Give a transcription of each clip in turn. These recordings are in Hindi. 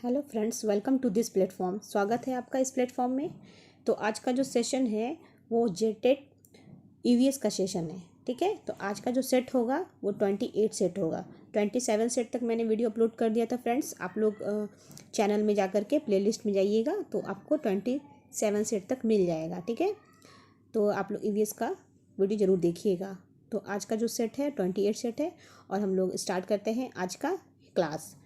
Hello friends, welcome to this platform. स्वागत है आपका इस प्लेटफॉर्म में। तो आज का जो सेशन है वो जेटेट ईवीएस का सेशन है। ठीक है, तो आज का जो सेट होगा वो 28 सेट होगा। 27 सेट तक मैंने वीडियो अपलोड कर दिया था फ्रेंड्स। आप लोग चैनल में जा कर के प्लेलिस्ट में जाइएगा तो आपको 27 सेट तक मिल जाएगा। ठीक है, तो आप लोग ईवीएस का वीडियो ज़रूर देखिएगा। तो आज का जो सेट है 28 सेट है और हम लोग स्टार्ट करते हैं आज का क्लास।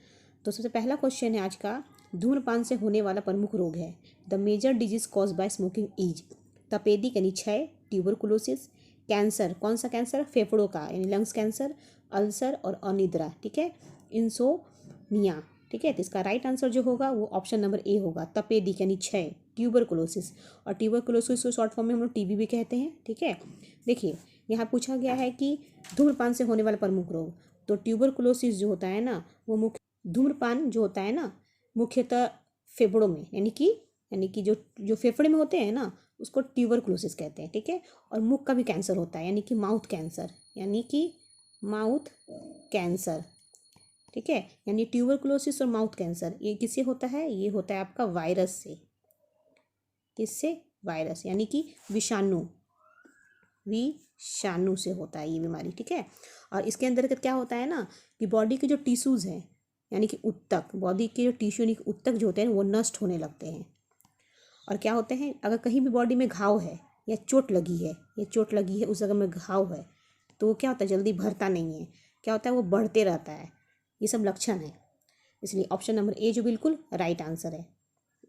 तो सबसे पहला क्वेश्चन है आज का, धूम्रपान से होने वाला प्रमुख रोग है। The major disease cause by smoking is तपेदिक यानी क्षय, ट्यूबरकुलोसिस, कैंसर। कौन सा कैंसर? फेफड़ों का यानी लंग्स कैंसर, अल्सर और अनिद्रा। ठीक है, इंसोमिया। ठीक है, तो इसका राइट आंसर जो होगा वो ऑप्शन नंबर ए होगा, तपेदिक यानी क्षय, ट्यूबरकुलोसिस। और ट्यूबरकुलोसिस को शॉर्ट फॉर्म में हम लोग टीबी भी कहते हैं। ठीक है, देखिए यहाँ पूछा गया है कि धूम्रपान से होने वाला प्रमुख रोग, तो ट्यूबरकुलोसिस जो होता है ना वो मुख्य धूम्रपान जो होता है ना मुख्यतः फेफड़ों में यानी कि जो जो फेफड़े में होते हैं ना उसको ट्यूबरकुलोसिस कहते हैं। ठीक है, और मुख का भी कैंसर होता है यानी कि माउथ कैंसर, ठीक है, यानी ट्यूबरकुलोसिस और माउथ कैंसर ये किससे होता है? ये होता है आपका वायरस से। किससे? वायरस यानी कि विषाणु से होता है ये बीमारी। ठीक है, और इसके अंतर्गत क्या होता है ना कि बॉडी के जो टिश्यूज़ हैं यानी कि उत्तक, बॉडी के जो टिश्यू यानी कि उत्तक जो होते हैं वो नष्ट होने लगते हैं। और क्या होते हैं, अगर कहीं भी बॉडी में घाव है या चोट लगी है उस जगह में घाव है तो वो क्या होता है, जल्दी भरता नहीं है। क्या होता है, वो बढ़ते रहता है। ये सब लक्षण है, इसलिए ऑप्शन नंबर ए जो बिल्कुल राइट आंसर है।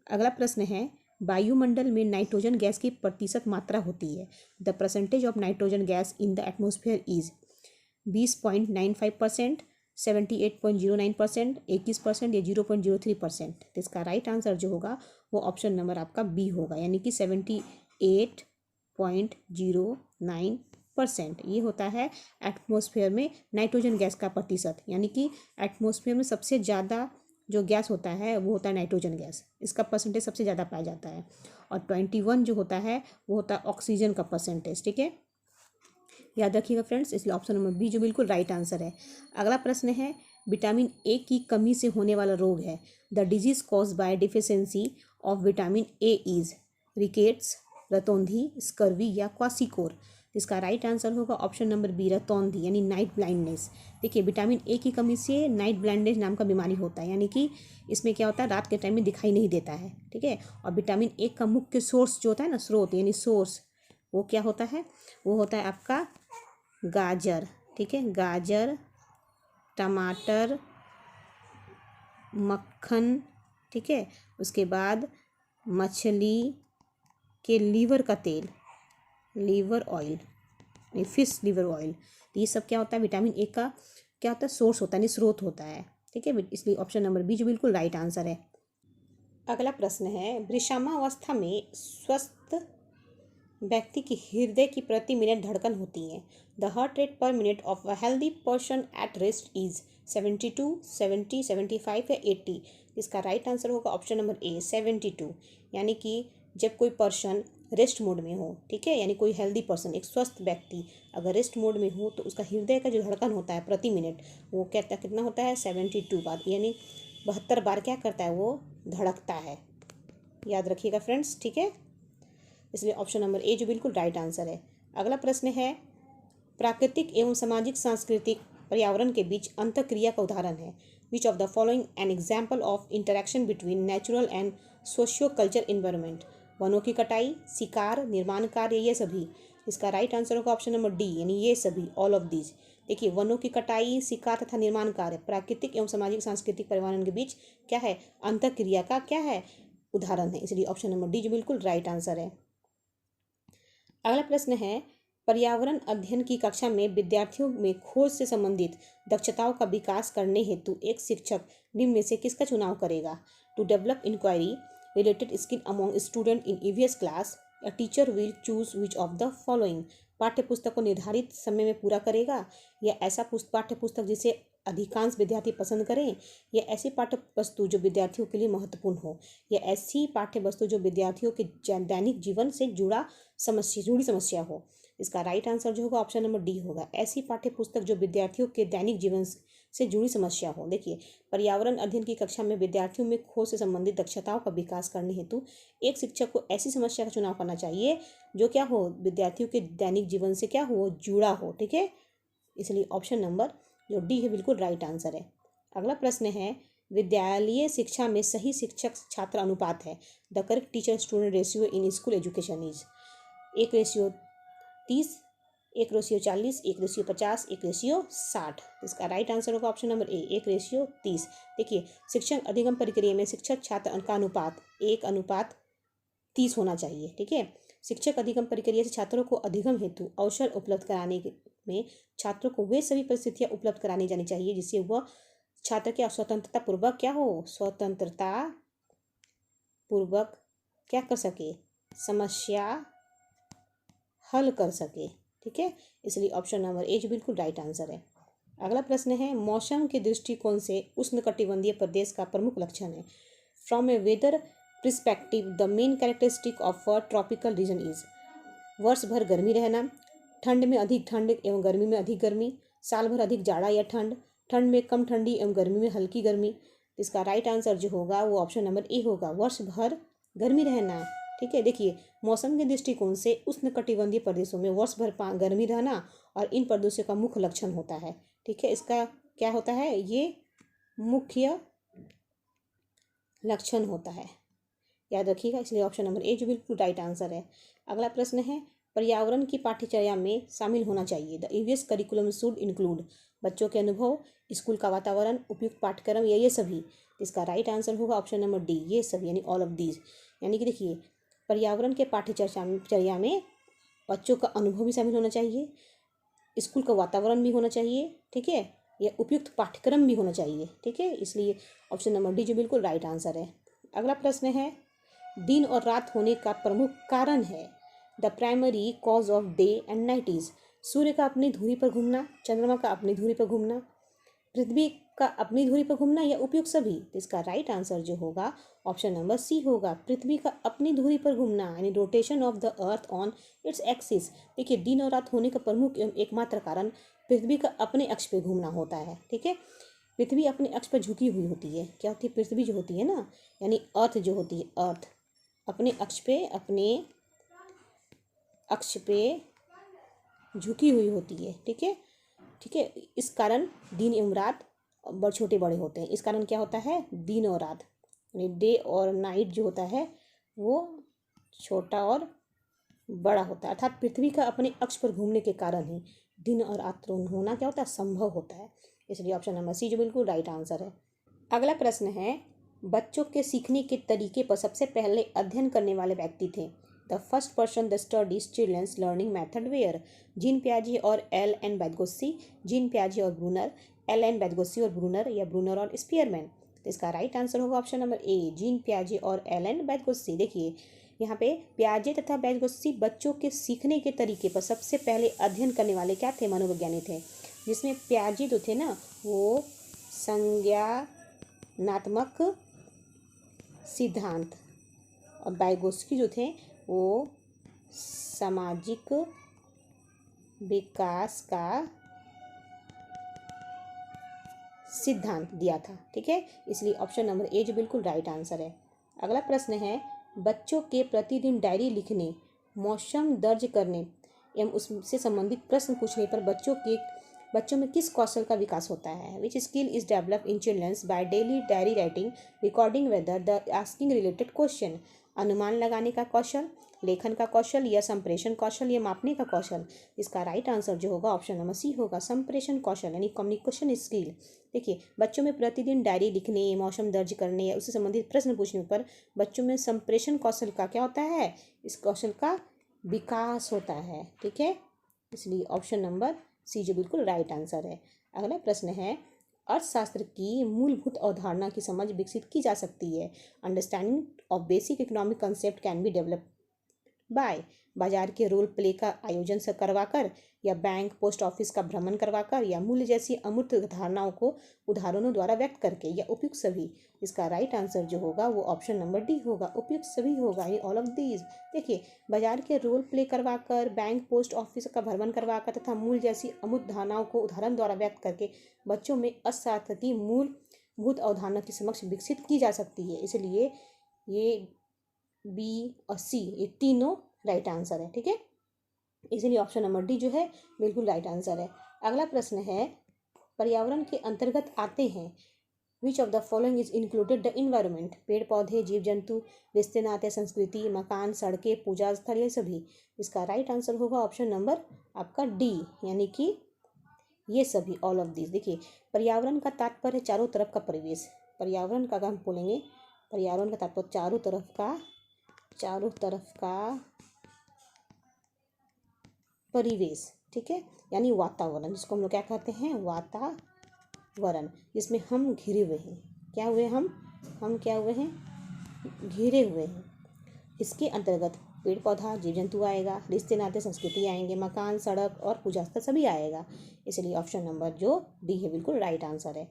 अगला प्रश्न है, वायुमंडल में नाइट्रोजन गैस की प्रतिशत मात्रा होती है। The percentage of nitrogen gas in the atmosphere is 20.95%, 78.09%, 21% या 0.03%। तो इसका राइट आंसर जो होगा वो ऑप्शन नंबर आपका बी होगा, यानी कि 78.09%। ये होता है एटमॉस्फेयर में नाइट्रोजन गैस का प्रतिशत, यानी कि एटमॉस्फेयर में सबसे ज़्यादा जो गैस होता है वो होता है नाइट्रोजन गैस, इसका परसेंटेज सबसे ज़्यादा पाया जाता है। और 21 जो होता है वो होता है ऑक्सीजन का परसेंटेज। ठीक है, याद रखिएगा फ्रेंड्स, इसलिए ऑप्शन नंबर बी जो बिल्कुल राइट आंसर है। अगला प्रश्न है, विटामिन ए की कमी से होने वाला रोग है। The disease cause by deficiency of vitamin A is rickets, रतौंधी, स्कर्वी या क्वासिकोर। इसका राइट आंसर होगा ऑप्शन नंबर बी, रतौंधी यानी नाइट ब्लाइंडनेस। देखिए विटामिन ए की कमी से नाइट ब्लाइंडनेस नाम का बीमारी होता है, यानी कि इसमें क्या होता है, रात के टाइम में दिखाई नहीं देता है। ठीक है, और विटामिन ए का मुख्य सोर्स जो होता है ना, स्रोत यानी सोर्स, वो क्या होता है, वो होता है आपका गाजर। ठीक है, गाजर, टमाटर, मक्खन। ठीक है, उसके बाद मछली के लीवर का तेल, liver oil, fish liver oil. तो ये सब क्या होता है, विटामिन ए का क्या होता है, सोर्स होता है यानी स्रोत होता है। ठीक है, इसलिए ऑप्शन नंबर बी जो बिल्कुल राइट आंसर है। अगला प्रश्न है, विषमावस्था में स्वस्थ व्यक्ति की हृदय की प्रति मिनट धड़कन होती है। द हार्ट रेट पर minute of a healthy person at rest is 72, 70, 75 या 80। इसका राइट आंसर होगा ऑप्शन नंबर ए, 72, यानी कि जब कोई पर्सन रेस्ट मोड में हो। ठीक है, यानी कोई हेल्दी पर्सन, एक स्वस्थ व्यक्ति अगर रेस्ट मोड में हो तो उसका हृदय का जो धड़कन होता है प्रति मिनट वो कितना होता है, 72 बार, यानी 72 बार क्या करता है, वो धड़कता है। याद रखिएगा फ्रेंड्स। ठीक है, इसलिए ऑप्शन नंबर ए जो बिल्कुल राइट आंसर है। अगला प्रश्न है, प्राकृतिक एवं सामाजिक सांस्कृतिक पर्यावरण के बीच अंतःक्रिया का उदाहरण है। Which of the following an example of interaction between natural and socio culture environment. वनों की कटाई, शिकार, निर्माण कार्य, ये सभी। इसका राइट आंसर होगा ऑप्शन नंबर डी, यानी ये सभी, ऑल ऑफ दीज। देखिए वनों की कटाई, शिकार तथा निर्माण कार्य प्राकृतिक एवं सामाजिक सांस्कृतिक पर्यावरण के बीच क्या है, अंतःक्रिया का क्या है, उदाहरण है। इसलिए ऑप्शन नंबर डी जो बिल्कुल राइट आंसर है। अगला प्रश्न है, पर्यावरण अध्ययन की कक्षा में विद्यार्थियों में खोज से संबंधित दक्षताओं का विकास करने हेतु एक शिक्षक निम्न में से किसका चुनाव करेगा। To develop inquiry related skill among student in EVS class, a teacher will choose which of the following. पाठ्य पुस्तक को निर्धारित समय में पूरा करेगा, या ऐसा पाठ्य पुस्तक जिसे अधिकांश विद्यार्थी पसंद करें, या ऐसी पाठ्य वस्तु जो विद्यार्थियों के लिए महत्वपूर्ण हो, या ऐसी पाठ्य वस्तु जो विद्यार्थियों के दैनिक जीवन से जुड़ी समस्या हो। इसका राइट आंसर जो होगा ऑप्शन नंबर डी होगा, ऐसी पाठ्य पुस्तक जो विद्यार्थियों के दैनिक जीवन से जुड़ी समस्या हो। देखिए, पर्यावरण अध्ययन की कक्षा में विद्यार्थियों में खोज से संबंधित दक्षताओं का विकास करने हेतु एक शिक्षक को ऐसी समस्या का चुनाव करना चाहिए जो क्या हो, विद्यार्थियों के दैनिक जीवन से क्या हो, जुड़ा हो। ठीक है, इसलिए ऑप्शन नंबर जो डी है बिल्कुल राइट आंसर है। अगला प्रश्न है, विद्यालयीय शिक्षा में सही शिक्षक छात्र अनुपात है। The correct teacher student ratio in school education is 1:30, 1:40, 1:50, 1:60। इसका राइट आंसर होगा ऑप्शन नंबर ए, 1:30। देखिए, शिक्षण अधिगम प्रक्रिया में शिक्षक छात्र का अनुपात 1:30 होना चाहिए। ठीक है, शिक्षक अधिगम प्रक्रिया से छात्रों को अधिगम हेतु अवसर उपलब्ध कराने में छात्रों को वे सभी परिस्थितियां उपलब्ध करानी जानी चाहिए जिससे वह छात्र के स्वतंत्रता पूर्वक क्या हो, स्वतंत्रता पूर्वक क्या कर सके, समस्या हल कर सके। ठीक है, इसलिए ऑप्शन नंबर ए जो बिल्कुल राइट आंसर है। अगला प्रश्न है, मौसम के दृष्टिकोण से उष्णकटिबंधीय प्रदेश का प्रमुख लक्षण है। From a weather perspective the main characteristic of a tropical region is वर्ष भर गर्मी रहना, ठंड में अधिक ठंड एवं गर्मी में अधिक गर्मी, साल भर अधिक जाड़ा या ठंड, ठंड में कम ठंडी एवं गर्मी में हल्की गर्मी। इसका राइट आंसर जो होगा वो ऑप्शन नंबर ए होगा, वर्ष भर गर्मी रहना। ठीक है, देखिए, मौसम के दृष्टिकोण से उष्णकटिबंधीय प्रदेशों में वर्ष भर गर्मी रहना और इन प्रदेशों का मुख्य लक्षण होता है। ठीक है, इसका क्या होता है, ये मुख्य लक्षण होता है, याद रखिएगा। इसलिए ऑप्शन नंबर ए जो बिल्कुल राइट आंसर है। अगला प्रश्न है, पर्यावरण की पाठ्यचर्या में शामिल होना चाहिए। The EVS curriculum should include बच्चों के अनुभव, स्कूल का वातावरण, उपयुक्त पाठ्यक्रम या ये सभी। इसका राइट आंसर होगा ऑप्शन नंबर डी, ये सभी, यानी ऑल ऑफ दीज। यानी कि देखिए, पर्यावरण के पाठ्यचर्या में बच्चों का अनुभव भी शामिल होना चाहिए, स्कूल का वातावरण भी होना चाहिए। ठीक है, या उपयुक्त पाठ्यक्रम भी होना चाहिए। ठीक है, इसलिए ऑप्शन नंबर डी जो बिल्कुल राइट आंसर है। अगला प्रश्न है, दिन और रात होने का प्रमुख कारण है। The primary cause of day and night is सूर्य का अपनी धुरी पर घूमना, चंद्रमा का अपनी धुरी पर घूमना, पृथ्वी का अपनी धुरी पर घूमना या उपयुक्त सभी। तो इसका राइट आंसर जो होगा ऑप्शन नंबर सी होगा, पृथ्वी का अपनी धुरी पर घूमना, यानी rotation of the earth on its axis. देखिए, दिन और रात होने का प्रमुख एवं एकमात्र कारण पृथ्वी का अपने अक्ष पे घूमना होता है। ठीक है, पृथ्वी अपने अक्ष पर झुकी हुई होती है। क्या होती है, पृथ्वी जो होती है ना, यानी अर्थ जो होती है, अर्थ अपने अक्ष पे झुकी हुई होती है। ठीक है, ठीक है, इस कारण दिन एवं रात छोटे बड़े होते हैं। इस कारण क्या होता है, दिन और रात यानी डे और नाइट जो होता है वो छोटा और बड़ा होता है। अर्थात पृथ्वी का अपने अक्ष पर घूमने के कारण ही दिन और रात होना क्या होता है, संभव होता है। इसलिए ऑप्शन नंबर सी जो बिल्कुल राइट आंसर है। अगला प्रश्न है, बच्चों के सीखने के तरीके पर सबसे पहले अध्ययन करने वाले व्यक्ति थे। The first person the studies children's learning method were Jean पियाजे और एल एन बैदगोस्सी, जीन पियाजे और ब्रूनर, एल एन बैदगोस्सी और ब्रूनर, या ब्रूनर और स्पीयरमैन। तो इसका राइट आंसर होगा ऑप्शन नंबर ए, जीन पियाजे और एल एन बैदगोस्सी। देखिए, यहाँ पे पियाजे तथा बैदगोस्सी बच्चों के सीखने के तरीके पर सबसे पहले अध्ययन करने वाले क्या थे, मनोवैज्ञानिक थे। जिसमें पियाजे जो थे ना वो संज्ञानात्मक सिद्धांत और बैगोस्की जो थे वो सामाजिक विकास का सिद्धांत दिया था। ठीक है, इसलिए ऑप्शन नंबर ए जो बिल्कुल राइट आंसर है। अगला प्रश्न है, बच्चों के प्रतिदिन डायरी लिखने, मौसम दर्ज करने एवं उससे संबंधित प्रश्न पूछने पर बच्चों में किस कौशल का विकास होता है। Which skill is develop in childrens by daily diary writing, recording weather, the asking related question. अनुमान लगाने का कौशल, लेखन का कौशल, या संप्रेषण कौशल, या मापने का कौशल। इसका राइट आंसर जो होगा ऑप्शन नंबर सी होगा, संप्रेषण कौशल, यानी कम्युनिकेशन स्किल। देखिए, बच्चों में प्रतिदिन डायरी लिखने, मौसम दर्ज करने या उससे संबंधित प्रश्न पूछने पर बच्चों में संप्रेषण कौशल का क्या होता है, इस कौशल का विकास होता है। ठीक है, इसलिए ऑप्शन नंबर सी जो बिल्कुल राइट आंसर है। अगला प्रश्न है, अर्थशास्त्र की मूलभूत अवधारणा की समझ विकसित की जा सकती है। Understanding of basic economic concept can be develop by बाजार के रोल प्ले का आयोजन से करवाकर, या बैंक पोस्ट ऑफिस का भ्रमण करवाकर, या मूल्य जैसी अमूर्त धारणाओं को उदाहरणों द्वारा व्यक्त करके, या उपयुक्त सभी। इसका राइट आंसर जो होगा वो ऑप्शन नंबर डी होगा, उपयुक्त सभी होगा, यानी ऑल ऑफ दीज। देखिए, बाजार के रोल प्ले करवाकर, बैंक पोस्ट ऑफिस का भ्रमण करवाकर तथा मूल्य जैसी अमूर्त धारणाओं को उदाहरण द्वारा व्यक्त करके बच्चों में असार्थकी मूलभूत अवधारणा के समक्ष विकसित की जा सकती है। इसलिए ये बी और सी ये तीनों राइट आंसर है। ठीक है, इसलिए ऑप्शन नंबर डी जो है बिल्कुल राइट आंसर है। अगला प्रश्न है, पर्यावरण के अंतर्गत आते हैं विच of the following is included the environment. पेड़ पौधे, जीव जंतु, रिश्ते नाते, संस्कृति, मकान, सड़कें, पूजा स्थल, ये सभी। इसका राइट आंसर होगा ऑप्शन नंबर आपका डी, यानी कि ये सभी, ऑल ऑफ दिस। देखिए, पर्यावरण का तात्पर्य चारों तरफ का परिवेश। पर्यावरण का अगर हम बोलेंगे, पर्यावरण का तात्पर्य चारों तरफ का परिवेश। ठीक है, यानी वातावरण, जिसको हम लोग क्या कहते हैं, वातावरण, जिसमें हम घिरे हुए हैं। क्या हुए हम क्या हुए हैं, घिरे हुए हैं। इसके अंतर्गत पेड़ पौधा, जीव जंतु आएगा, रिश्ते नाते, संस्कृति आएंगे, मकान, सड़क और पूजा स्थल सभी आएगा। इसलिए ऑप्शन नंबर जो डी है बिल्कुल राइट आंसर है।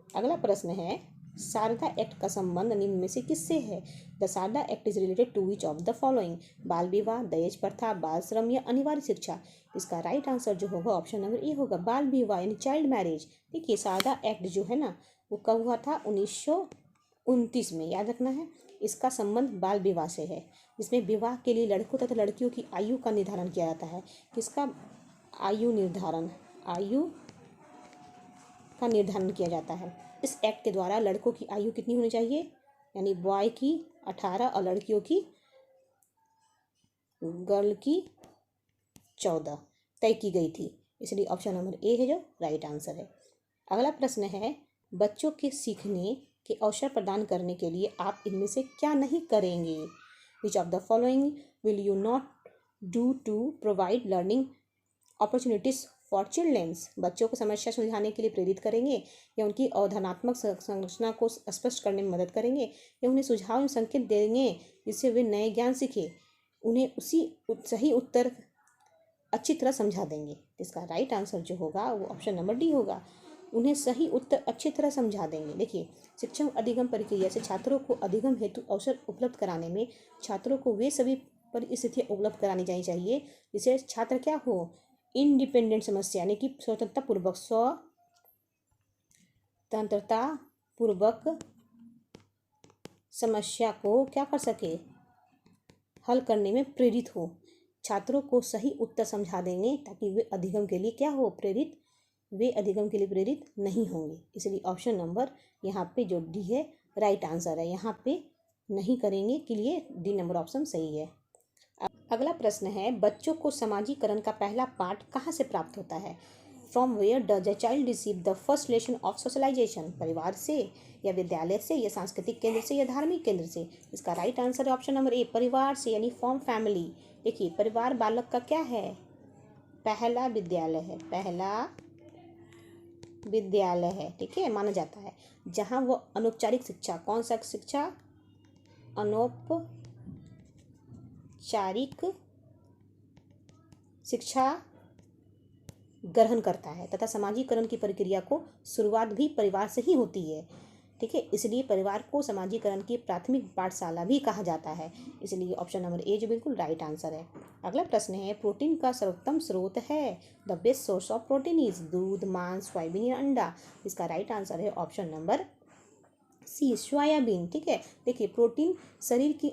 अगला प्रश्न है, शारदा एक्ट का संबंध निम्न में से किससे है। The Sharda act is related to which of the following. बाल विवाह, दहेज प्रथा, बाल श्रम, या अनिवार्य शिक्षा। इसका राइट आंसर जो होगा ऑप्शन नंबर ए होगा, बाल विवाह यानी चाइल्ड मैरिज। देखिए, शारदा एक्ट जो है ना वो कब हुआ था, 1929 में, याद रखना है। इसका संबंध बाल विवाह से है, जिसमें विवाह के लिए लड़कों तथा लड़कियों की आयु का निर्धारण किया जाता है। किसका आयु का निर्धारण किया जाता है। इस एक्ट के द्वारा लड़कों की आयु कितनी होनी चाहिए, यानी बॉय की 18 और लड़कियों की, गर्ल की 14 तय की गई थी। इसलिए ऑप्शन नंबर ए है जो राइट आंसर है। अगला प्रश्न है, बच्चों के सीखने के अवसर प्रदान करने के लिए आप इनमें से क्या नहीं करेंगे। Which of the following will you not do to provide learning opportunities for childrens. बच्चों को समस्या सुलझाने के लिए प्रेरित करेंगे, या उनकी अवधारणात्मक संरचना को स्पष्ट करने में मदद करेंगे, या उन्हें सुझाव एवं संकेत देंगे जिससे वे नए ज्ञान सीखें, उन्हें सही उत्तर अच्छी तरह समझा देंगे। इसका राइट आंसर जो होगा वो ऑप्शन नंबर डी होगा, उन्हें सही उत्तर अच्छी तरह समझा देंगे। देखिए, शिक्षण अधिगम प्रक्रिया से छात्रों को अधिगम हेतु अवसर उपलब्ध कराने में छात्रों को वे सभी परिस्थितियाँ उपलब्ध करानी जानी चाहिए जिससे छात्र क्या हो, इंडिपेंडेंट समस्या यानी कि स्वतंत्रता पूर्वक समस्या को क्या कर सके, हल करने में प्रेरित हो। छात्रों को सही उत्तर समझा देंगे ताकि वे अधिगम के लिए क्या हो, प्रेरित नहीं होंगे। इसलिए ऑप्शन नंबर यहाँ पे जो डी है राइट आंसर है, यहाँ पे नहीं करेंगे के लिए डी नंबर ऑप्शन सही है। अगला प्रश्न है, बच्चों को समाजीकरण का पहला पाठ कहाँ से प्राप्त होता है। From where does a child receive the first lesson of socialisation. परिवार से, या विद्यालय से, या सांस्कृतिक केंद्र से, या धार्मिक केंद्र से। इसका राइट आंसर है ऑप्शन नंबर ए, परिवार से, यानी फ्रॉम फैमिली। देखिए, परिवार बालक का क्या है, पहला विद्यालय है। ठीक है, माना जाता है जहाँ वो अनौपचारिक शिक्षा, कौन सा शिक्षा, अनौपचारिक शिक्षा ग्रहण करता है, तथा समाजीकरण की प्रक्रिया को शुरुआत भी परिवार से ही होती है। ठीक है, इसलिए परिवार को समाजीकरण की प्राथमिक पाठशाला भी कहा जाता है। इसलिए ऑप्शन नंबर ए जो बिल्कुल राइट आंसर है। अगला प्रश्न है, प्रोटीन का सर्वोत्तम स्रोत है। The best source of protein is दूध, मांस, सोयाबीन या अंडा। इसका राइट आंसर है ऑप्शन नंबर सी, सोयाबीन। ठीक है, देखिए, प्रोटीन शरीर की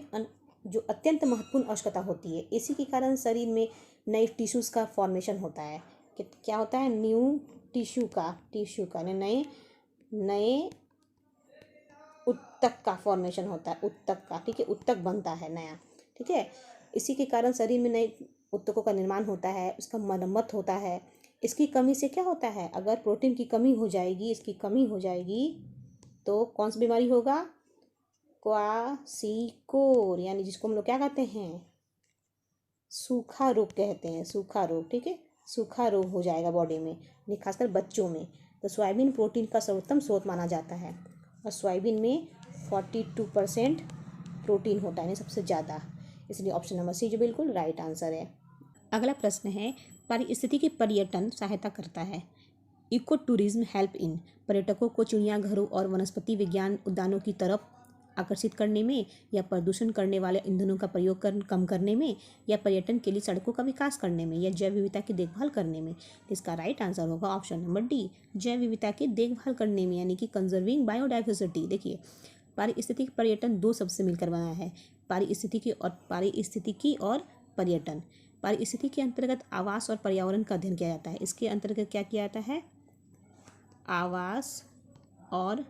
जो अत्यंत महत्वपूर्ण आवश्यकता होती है, इसी के कारण शरीर में नए टिश्यूज़ का फॉर्मेशन होता है। क्या होता है, न्यू टिश्यू का नए उत्तक का फॉर्मेशन होता है, उत्तक का। ठीक है, उत्तक बनता है नया। ठीक है, इसी के कारण शरीर में नए उत्तकों का निर्माण होता है, उसका मरम्मत होता है। इसकी कमी से क्या होता है, अगर प्रोटीन की कमी हो जाएगी, इसकी कमी हो जाएगी तो कौन सी बीमारी होगा, क्वाशीकोर, यानी जिसको हम लोग क्या कहते हैं, सूखा रोग कहते हैं, सूखा रोग। ठीक है, सूखा रोग हो जाएगा बॉडी में, खासकर बच्चों में। तो सोयाबीन प्रोटीन का सर्वोत्तम स्रोत माना जाता है, और सोयाबीन में 42% प्रोटीन होता है, सबसे ज़्यादा। इसलिए ऑप्शन नंबर सी जो बिल्कुल राइट आंसर है। अगला प्रश्न है, पारिस्थितिकी पर्यटन सहायता करता है। इको टूरिज्म हेल्प इन, पर्यटकों को चिड़ियाघरों और वनस्पति विज्ञान उद्यानों की तरफ आकर्षित करने में, या प्रदूषण करने वाले ईंधनों का प्रयोग कम करने में, या पर्यटन के लिए सड़कों का विकास करने में, या जैव विविधता की देखभाल करने में। इसका राइट आंसर होगा ऑप्शन नंबर डी, जैव विविधता की देखभाल करने में, यानी कि कंजर्विंग बायोडाइवर्सिटी। देखिए, पारिस्थितिक पर्यटन दो शब्द से मिलकर बना है, पारिस्थितिकी और पर्यटन। पारिस्थितिकी के अंतर्गत आवास और पर्यावरण का अध्ययन किया जाता है। इसके अंतर्गत क्या किया जाता है? आवास और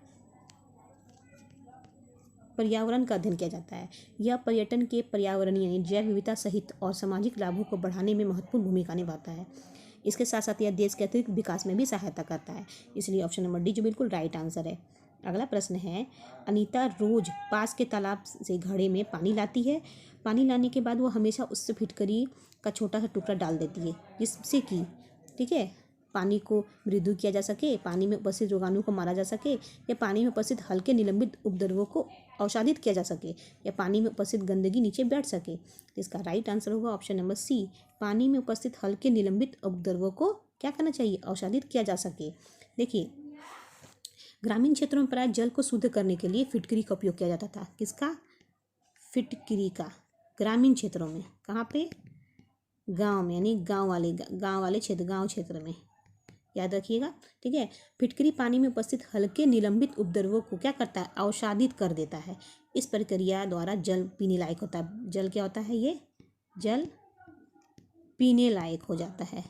पर्यावरण का अध्ययन किया जाता है। यह पर्यटन के पर्यावरणीय यानी जैव विविधता सहित और सामाजिक लाभों को बढ़ाने में महत्वपूर्ण भूमिका निभाता है। इसके साथ साथ यह देश के अतिरिक्त विकास में भी सहायता करता है। इसलिए ऑप्शन नंबर डी जो बिल्कुल राइट आंसर है। अगला प्रश्न है, अनीता रोज पास के तालाब से घड़े में पानी लाती है। पानी लाने के बाद वो हमेशा उससे फिटकरी का छोटा सा टुकड़ा डाल देती है, जिससे कि ठीक है पानी को मृदु किया जा सके, पानी में उपस्थित रोगाणु को मारा जा सके, या पानी में उपस्थित हल्के निलंबित उपद्रवों को अवसादित किया जा सके, या पानी में उपस्थित गंदगी नीचे बैठ सके। इसका राइट आंसर होगा ऑप्शन नंबर सी, पानी में उपस्थित हल्के निलंबित उपद्रवों को क्या करना चाहिए? अवसादित किया जा सके। देखिए, ग्रामीण क्षेत्रों में प्राय जल को शुद्ध करने के लिए फिटकरी का उपयोग किया जाता था। किसका? फिटकरी का। ग्रामीण क्षेत्रों में, कहाँ पे? गांव में, यानी गांव वाले क्षेत्र, गांव क्षेत्र में, याद रखिएगा। ठीक है, फिटकरी पानी में उपस्थित हल्के निलंबित उपद्रवों को क्या करता है? अवसादित कर देता है। इस प्रक्रिया द्वारा जल पीने लायक होता है। जल क्या होता है? ये जल पीने लायक हो जाता है।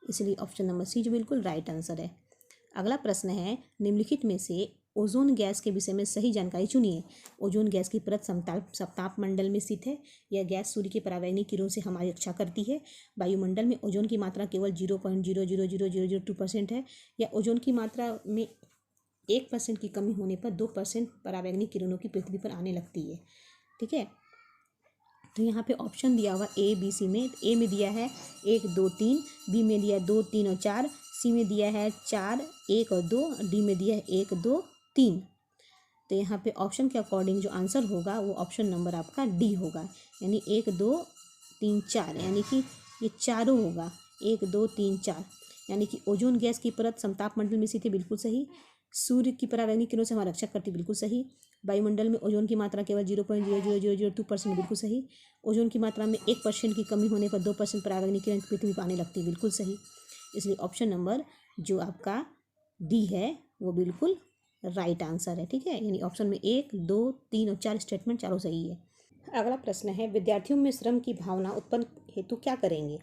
इसलिए ऑप्शन नंबर सी जो बिल्कुल राइट आंसर है। अगला प्रश्न है, निम्नलिखित में से ओजोन गैस के विषय में सही जानकारी चुनिए। ओजोन गैस की परत तापमंडल में स्थित है। यह गैस सूर्य की परावैंगनिक किरणों से हमारी रक्षा करती है। वायुमंडल में ओजोन की मात्रा केवल 0.00002% है, या ओजोन की मात्रा में 1% की कमी होने पर 2% परावैंगनिक किरणों की पृथ्वी पर आने लगती है। ठीक है, तो यहाँ पे ऑप्शन दिया हुआ ए बी सी में, ए में दिया है 1 2 3, बी में दिया 2 3 और 4, सी में दिया है 4 1 और 2, डी में दिया है 1 2 3। तो यहाँ पे ऑप्शन के अकॉर्डिंग जो आंसर होगा वो ऑप्शन नंबर आपका डी होगा, यानी 1 2 3 4, यानी कि ये चारों होगा 1 2 3 4, यानी कि ओजोन गैस की परत समतापमंडल में स्थित है, बिल्कुल सही। सूर्य की परावैंगनिक किरणों से हमारा रक्षा करती, बिल्कुल सही। वायुमंडल में ओजोन की मात्रा केवल 0.00002% बिल्कुल सही। ओजोन की मात्रा में 1% की कमी होने पर 2% परावैंगनिक किरण पृथ्वी पर आने लगती है, बिल्कुल सही। इसलिए ऑप्शन नंबर जो आपका डी है वो बिल्कुल राइट आंसर है। ठीक है, यानी ऑप्शन में 1 2 3 और 4 स्टेटमेंट चारों सही है। अगला प्रश्न है, विद्यार्थियों में श्रम की भावना उत्पन्न हेतु क्या करेंगे?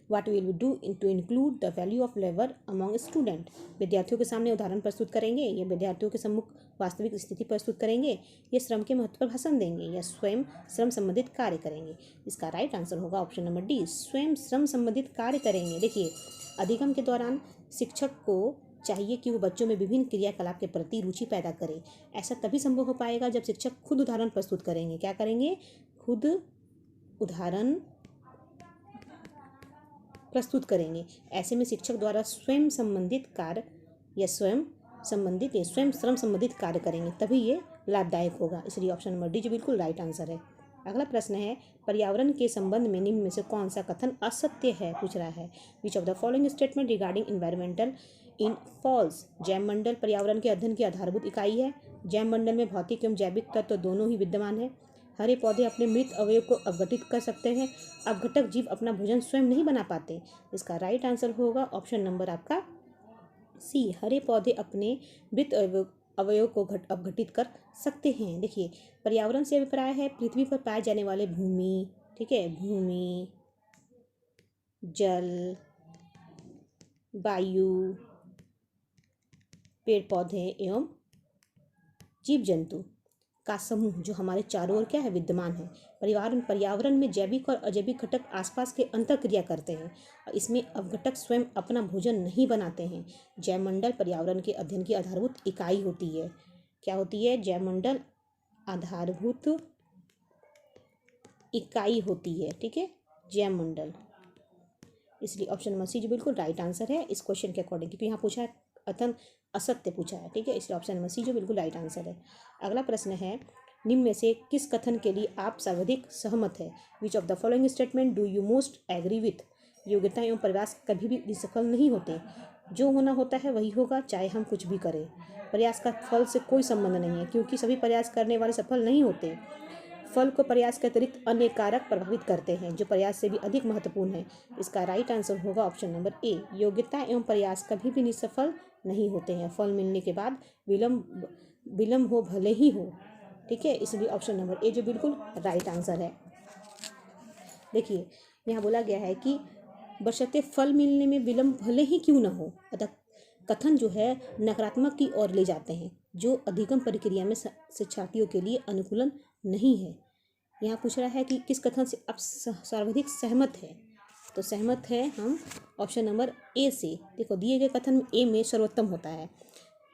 What will we do to include the value of labor among student? विद्यार्थियों के सामने उदाहरण प्रस्तुत करेंगे, या विद्यार्थियों के सम्मुख वास्तविक स्थिति प्रस्तुत करेंगे, या श्रम के महत्व पर भाषण देंगे, या स्वयं श्रम संबंधित कार्य करेंगे? इसका राइट आंसर होगा ऑप्शन नंबर डी, स्वयं श्रम संबंधित कार्य करेंगे। देखिए, अधिगम के दौरान शिक्षक को चाहिए कि वो बच्चों में विभिन्न क्रियाकलाप के प्रति रुचि पैदा करे। ऐसा तभी संभव हो पाएगा जब शिक्षक खुद उदाहरण प्रस्तुत करेंगे। क्या करेंगे? खुद उदाहरण प्रस्तुत करेंगे। ऐसे में शिक्षक द्वारा स्वयं संबंधित कार्य या स्वयं श्रम संबंधित कार्य करेंगे, तभी ये लाभदायक होगा। इसलिए ऑप्शन नंबर डी जो बिल्कुल राइट आंसर है। अगला प्रश्न है, पर्यावरण के संबंध में निम्न में से कौन सा कथन असत्य है? पूछ रहा है। Which of the following statement regarding environmental in false? जैवमंडल पर्यावरण के अध्ययन की आधारभूत इकाई है। जैवमंडल में भौतिक एवं जैविक तत्व दोनों ही विद्यमान है। हरे पौधे अपने मृत अवयव को अपघटित कर सकते हैं। अपघटक जीव अपना भोजन स्वयं नहीं बना पाते। इसका राइट आंसर होगा ऑप्शन नंबर आपका सी, हरे पौधे अपने मृत अवयव को अपघटित कर सकते हैं। देखिए, पर्यावरण से अभिप्राय है पृथ्वी पर पाए जाने वाले भूमि, ठीक है, भूमि, जल, वायु, पेड़ पौधे एवं जीव जंतु का समूह जो हमारे चारों ओर क्या है? विद्यमान है। पर्यावरण में जैविक और अजैविक घटक आसपास के अंतर्क्रिया करते हैं, और इसमें अपघटक स्वयं अपना भोजन नहीं बनाते हैं। जैवमंडल पर्यावरण के अध्ययन की आधारभूत इकाई होती है। क्या होती है? जैवमंडल आधारभूत इकाई होती है। ठीक है, जैवमंडल। इसलिए ऑप्शन नंबर सी जो बिल्कुल राइट आंसर है इस क्वेश्चन के अकॉर्डिंग, क्योंकि यहाँ पूछा है कथन असत्य पूछा है। ठीक है, इसलिए ऑप्शन नंबर सी जो बिल्कुल राइट आंसर है। अगला प्रश्न है, निम्न में से किस कथन के लिए आप सर्वाधिक सहमत है? Which of the following statement do you most agree with? योग्यता एवं प्रयास कभी भी निष्फल नहीं होते। जो होना होता है वही होगा, चाहे हम कुछ भी करें। प्रयास का फल से कोई संबंध नहीं है, क्योंकि सभी प्रयास करने वाले सफल नहीं होते। फल को प्रयास के अतिरिक्त अन्य कारक प्रभावित करते हैं, जो प्रयास से भी अधिक महत्वपूर्ण है। इसका राइट आंसर होगा ऑप्शन नंबर ए। योग्यता एवं प्रयास कभी भी निष्फल नहीं होते हैं। फल मिलने के बाद विलम्ब हो भले ही हो। ठीक है, इसलिए ऑप्शन नंबर ए जो बिल्कुल राइट आंसर है। देखिए, यहाँ बोला गया है कि बशर्ते फल मिलने में विलम्ब भले ही क्यों न हो, अतः कथन जो है नकारात्मक की ओर ले जाते हैं, जो अधिगम प्रक्रिया में शिक्षार्थियों के लिए अनुकूलन नहीं है। यहाँ पूछ रहा है कि किस कथन से आप सर्वाधिक सहमत है, तो सहमत है हम ऑप्शन नंबर ए से। देखो, दिए गए कथन में ए में सर्वोत्तम होता है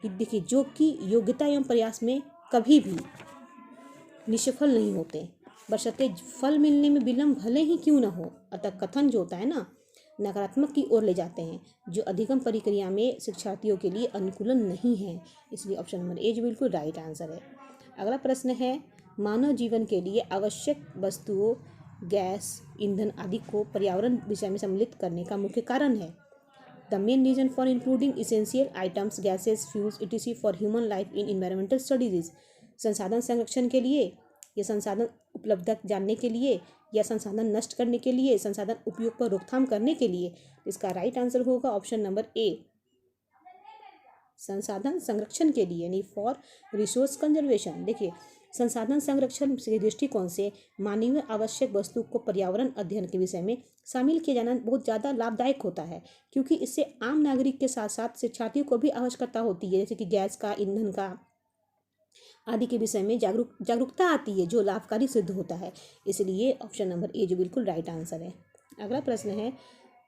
कि देखिए, जो कि योग्यता एवं प्रयास में कभी भी निष्फल नहीं होते, बशर्ते फल मिलने में विलम्ब भले ही क्यों न हो। अतः कथन जो होता है ना, नकारात्मक की ओर ले जाते हैं, जो अधिगम प्रक्रिया में शिक्षार्थियों के लिए अनुकूलन नहीं है। इसलिए ऑप्शन नंबर ए जो बिल्कुल राइट आंसर है। अगला प्रश्न है, मानव जीवन के लिए आवश्यक वस्तुओं, गैस, ईंधन आदि को पर्यावरण विषय में सम्मिलित करने का मुख्य कारण है। The main reason for including essential items, gases, fuels etc for human life in environmental studies. संसाधन संरक्षण के लिए, या संसाधन उपलब्धता जानने के लिए, या संसाधन नष्ट करने के लिए, संसाधन उपयोग पर रोकथाम करने के लिए। इसका राइट आंसर होगा ऑप्शन नंबर ए, संसाधन संरक्षण के लिए, यानी फॉर रिसोर्स कंजर्वेशन। देखिए, संसाधन संरक्षण के दृष्टिकोण से मानवीय आवश्यक वस्तु को पर्यावरण अध्ययन के विषय में शामिल किया जाना बहुत ज़्यादा लाभदायक होता है, क्योंकि इससे आम नागरिक के साथ साथ शिक्षार्थियों को भी आवश्यकता होती है, जैसे कि गैस का, ईंधन का आदि के विषय में जागरूकता आती है, जो लाभकारी सिद्ध होता है। इसलिए ऑप्शन नंबर ए जो बिल्कुल राइट आंसर है। अगला प्रश्न है,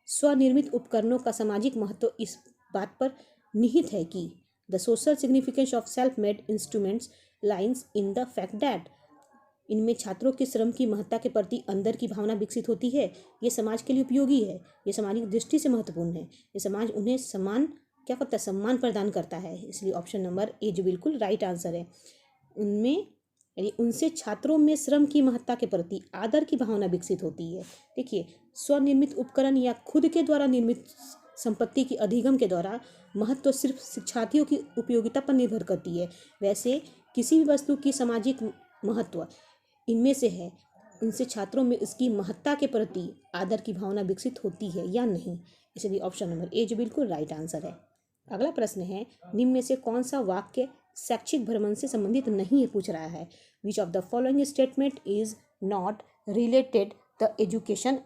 स्वनिर्मित उपकरणों का सामाजिक महत्व इस बात पर निहित है कि the social significance of self made instruments lines in the fact that. इनमें छात्रों के श्रम की महत्ता के प्रति अंदर की भावना विकसित होती है। ये समाज के लिए उपयोगी है, ये सामाजिक दृष्टि से महत्वपूर्ण है, ये समाज उन्हें सम्मान प्रदान करता है। इसलिए ऑप्शन नंबर ए जो बिल्कुल राइट आंसर है। उनमें यानी उनसे छात्रों में श्रम की महत्ता के प्रति आदर की भावना विकसित होती है। देखिए, स्वनिर्मित उपकरण या खुद के द्वारा निर्मित संपत्ति की अधिगम के द्वारा महत्व सिर्फ शिक्षार्थियों की उपयोगिता पर निर्भर करती है। वैसे किसी भी वस्तु की सामाजिक महत्व इनमें से है, उनसे छात्रों में उसकी महत्ता के प्रति आदर की भावना विकसित होती है या नहीं। इसलिए ऑप्शन नंबर ए जो बिल्कुल राइट आंसर है। अगला प्रश्न है, निम्न में से कौन सा वाक्य शैक्षिक भ्रमण से संबंधित नहीं है, पूछ रहा है। Which of the following statement is not related the education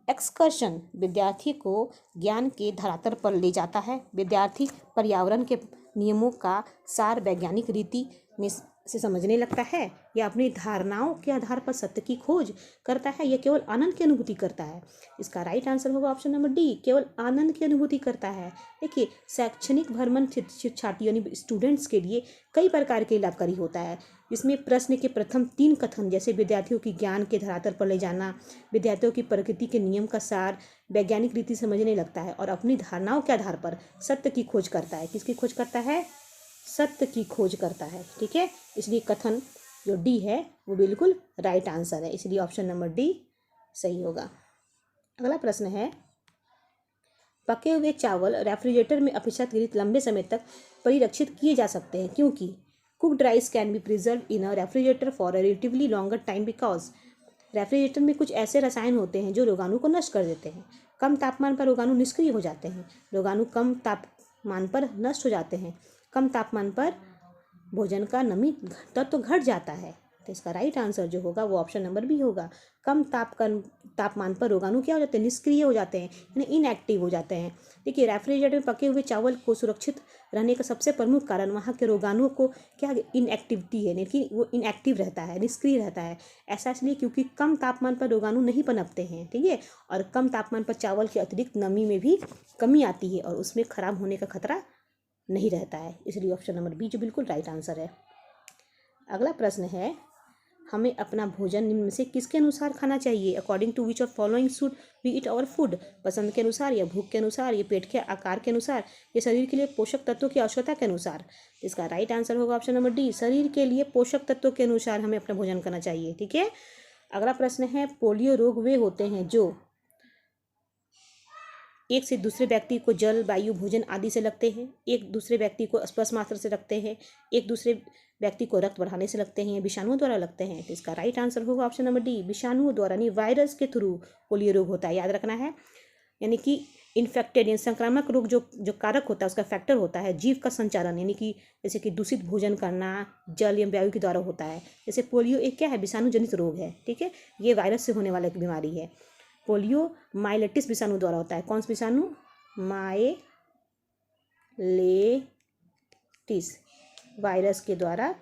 excursion. विद्यार्थी को ज्ञान के धरातल पर ले जाता है। विद्यार्थी पर्यावरण के नियमों का सार वैज्ञानिक रीति में से समझने लगता है, या अपनी धारणाओं के आधार पर सत्य की खोज करता है, या केवल आनंद की अनुभूति करता है। इसका राइट आंसर होगा ऑप्शन नंबर डी, केवल आनंद की अनुभूति करता है। देखिए, शैक्षणिक भ्रमण शिक्षार्थियों यानी स्टूडेंट्स के लिए कई प्रकार के लाभकारी होता है। इसमें प्रश्न के प्रथम 3 कथन, जैसे विद्यार्थियों की ज्ञान के धरातल पर ले जाना, विद्यार्थियों की प्रकृति के नियम का सार वैज्ञानिक रीति समझने लगता है, और अपनी धारणाओं के आधार पर सत्य की खोज करता है। किसकी खोज करता है? सत्य की खोज करता है। ठीक है, इसलिए कथन जो डी है वो बिल्कुल राइट आंसर है। इसलिए ऑप्शन नंबर डी सही होगा। अगला प्रश्न है, पके हुए चावल रेफ्रिजरेटर में अपेक्षाकृत लंबे समय तक परिरक्षित किए जा सकते हैं, क्योंकि cooked rice can be preserve in a refrigerator for a relatively longer time because. Refrigerator में कुछ ऐसे रसायन होते हैं जो रोगाणु को नष्ट कर देते हैं। कम तापमान पर रोगाणु निष्क्रिय हो जाते हैं। रोगाणु कम तापमान पर नष्ट हो जाते हैं। कम तापमान पर भोजन का नमी तत्व घट जाता है। तो इसका राइट आंसर जो होगा वो ऑप्शन नंबर बी होगा। कम तापमान पर रोगाणु क्या हो जाते हैं? निष्क्रिय हो जाते हैं, यानी इनएक्टिव हो जाते हैं। देखिए, रेफ्रिजरेटर में पके हुए चावल को सुरक्षित रहने का सबसे प्रमुख कारण वहाँ के रोगाणुओं को क्या इनएक्टिविटी है, लेकिन वो इनएक्टिव रहता है, निष्क्रिय रहता है। ऐसा इसलिए क्योंकि कम तापमान पर रोगाणु नहीं पनपते हैं। ठीक है, और कम तापमान पर चावल की अतिरिक्त नमी में भी कमी आती है, और उसमें खराब होने का खतरा नहीं रहता है। इसलिए ऑप्शन नंबर बी जो बिल्कुल राइट आंसर है। अगला प्रश्न है, हमें अपना भोजन निम्न में से किसके अनुसार खाना चाहिए? According to which of following should we eat our food? पसंद के अनुसार, या भूख के अनुसार, या पेट के आकार के अनुसार, या शरीर के लिए पोषक तत्वों की आवश्यकता के अनुसार? तो इसका राइट आंसर होगा ऑप्शन नंबर डी, शरीर के लिए पोषक तत्वों के अनुसार हमें अपना भोजन करना चाहिए। ठीक है, अगला प्रश्न है, पोलियो रोग वे होते हैं जो एक से दूसरे व्यक्ति को जल, वायु, भोजन आदि से लगते हैं, एक दूसरे व्यक्ति को स्पर्श मात्र से लगते हैं, एक दूसरे व्यक्ति को रक्त बढ़ाने से लगते हैं, विषाणुओं द्वारा लगते हैं? तो इसका राइट आंसर होगा ऑप्शन नंबर डी, विषाणुओं द्वारा, यानी वायरस के थ्रू पोलियो रोग होता है, याद रखना है। यानी कि इन्फेक्टेड यानी संक्रामक रोग जो कारक होता है, उसका फैक्टर होता है जीव का संचारण, यानी कि जैसे कि दूषित भोजन करना, जल या वायु के द्वारा होता है। जैसे पोलियो एक क्या है, विषाणु जनित रोग है। ठीक है, ये वायरस से होने वाला एक बीमारी है। पोलियो माइलेटिस विषाणु द्वारा होता है। कौन सा विषाणु? माइलेटिस वायरस के द्वारा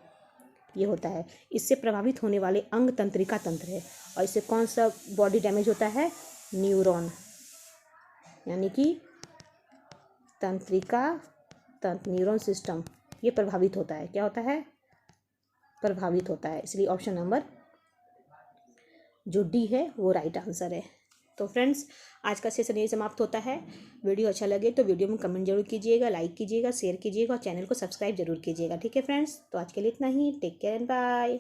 ये होता है। इससे प्रभावित होने वाले अंग तंत्रिका तंत्र है, और इससे कौन सा बॉडी डैमेज होता है? न्यूरॉन, यानी कि तंत्रिका तंत्र, न्यूरॉन सिस्टम ये प्रभावित होता है। क्या होता है? प्रभावित होता है। इसलिए ऑप्शन नंबर जो डी है वो राइट आंसर है। तो फ्रेंड्स, आज का सेशन यही समाप्त होता है। वीडियो अच्छा लगे तो वीडियो में कमेंट जरूर कीजिएगा, लाइक कीजिएगा, शेयर कीजिएगा और चैनल को सब्सक्राइब जरूर कीजिएगा। ठीक है फ्रेंड्स, तो आज के लिए इतना ही। Take care and bye.